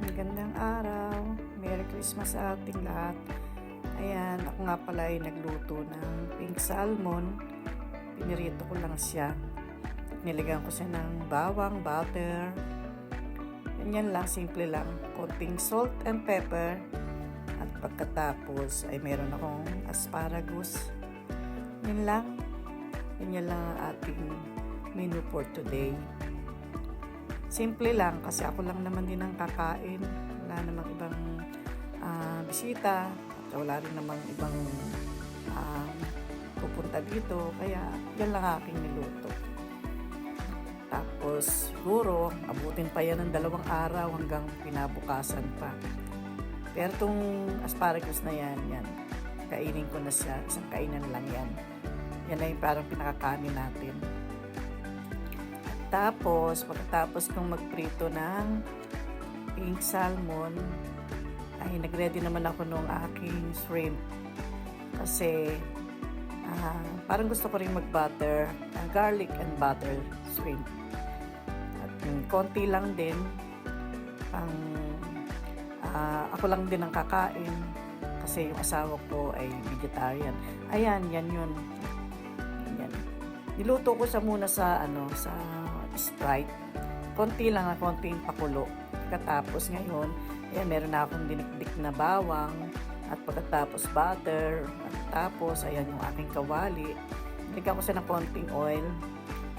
Magandang araw. Merry Christmas sa ating lahat. Ayan, ako nga pala ay nagluto ng pink salmon. Pinirito ko lang siya. Nilagyan ko siya ng bawang, butter. Ganyan lang, simple lang. Konting salt and pepper. At pagkatapos ay meron akong asparagus. Yan lang. Ganyan lang ang ating menu for today. Simple lang kasi ako lang naman din ang kakain. Wala namang ibang bisita. At wala rin namang ibang pupunta dito. Kaya yan lang aking niluto. Tapos siguro abutin pa yan ng 2 araw hanggang pinabukasan pa. Pero itong asparagus na yan, kainin ko na siya. Isang kainan lang yan. Yan na yung parang pinakakanin natin. Tapos, pagkatapos kong magprito ng pink salmon, ay nagready naman ako ng aking shrimp. Kasi, parang gusto ko rin mag-butter, garlic and butter shrimp. At konti lang din, ako lang din ang kakain. Kasi yung asawa ko ay vegetarian. Ayan, yan yun. Yan. Niluto ko siya muna sa Sprite. Konti lang, konting pakulo. Pagkatapos ngayon, ayan, meron na akong dinikdik na bawang at pagkatapos butter at tapos, ayan yung aking kawali. Nilagyan ko siya ng konting oil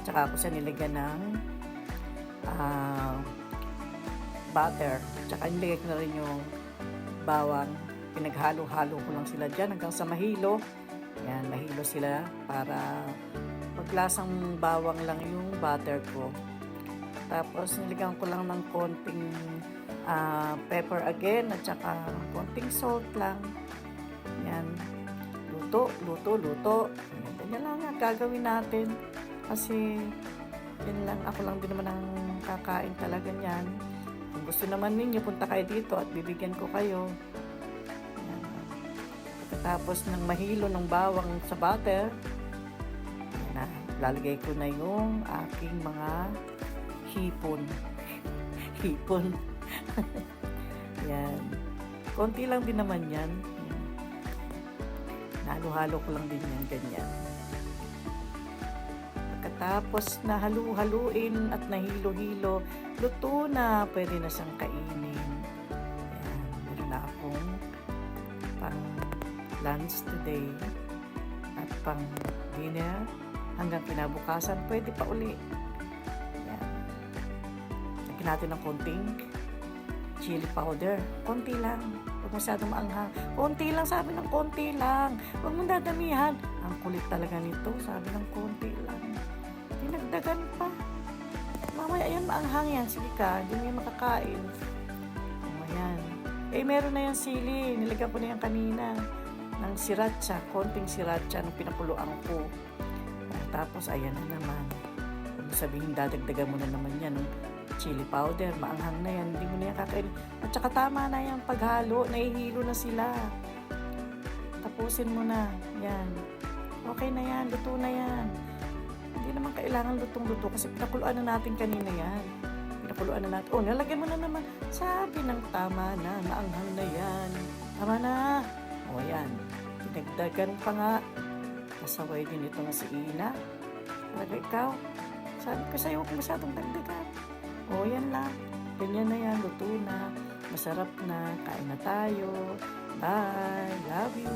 tsaka ako siya nilagyan ng butter tsaka nilagay ko na rin yung bawang. Pinaghalo-halo ko lang sila dyan hanggang sa mahilo. Ayan, mahilo sila para paglasang bawang lang yung butter ko. Tapos nilagyan ko lang ng konting pepper again at saka konting salt lang. Yan. Luto. Ganyan lang nga gagawin natin. Kasi yan lang, ako lang din naman ang kakain talaga niyan. Kung gusto naman ninyo, punta kayo dito at bibigyan ko kayo. Yan. Pagkatapos ng mahilo ng bawang sa butter, lalagay ko na yung aking mga hipon. Yan. Konti lang din naman yan. Nahalo-halo ko lang din yan, ganyan. Pagkatapos na halu-haluin at nahilo-hilo, luto na. Pwede na siyang kainin. Yan. Meron na akong pang lunch today at pang dinner. Hanggang kinabukasan, pwede pa uli. Yan. Lagyan natin ng konting chili powder. Konti lang. Huwag masyadong maanghang. Konti lang, sabi ng konti lang. Huwag mong dadamihan. Ang kulit talaga nito, sabi ng konti lang. Dinagdagan pa. Mamaya yan, maanghang yan. Sige ka, hindi mo yan makakain. Ayan. Meron na yung sili. Nilagyan ko na yan kanina. Ng sriracha. Konting sriracha nung pinakuluan ko. Tapos, ayan na naman. Kung sabihin, dadagdagan mo na naman yan. Chili powder, maanghang na yan. Hindi mo na yan kakain. At saka tama na yan paghalo. Nahihilo na sila. Tapusin mo na. Yan. Okay na yan. Luto na yan. Hindi naman kailangan lutong-luto kasi pinakuluan na natin kanina yan. Pinakuluan na natin. Nalagyan mo na naman. Sabi ng tama na. Maanghang na yan. Tama na. Yan. Dinagdagan pa nga. Masaway din ito nga si Ina. Talaga ikaw. Sabi ko sa'yo, huwag masyadong dagdagan. Yan lang. Ganyan na yan. Luto na. Masarap na. Kain na tayo. Bye. Love you.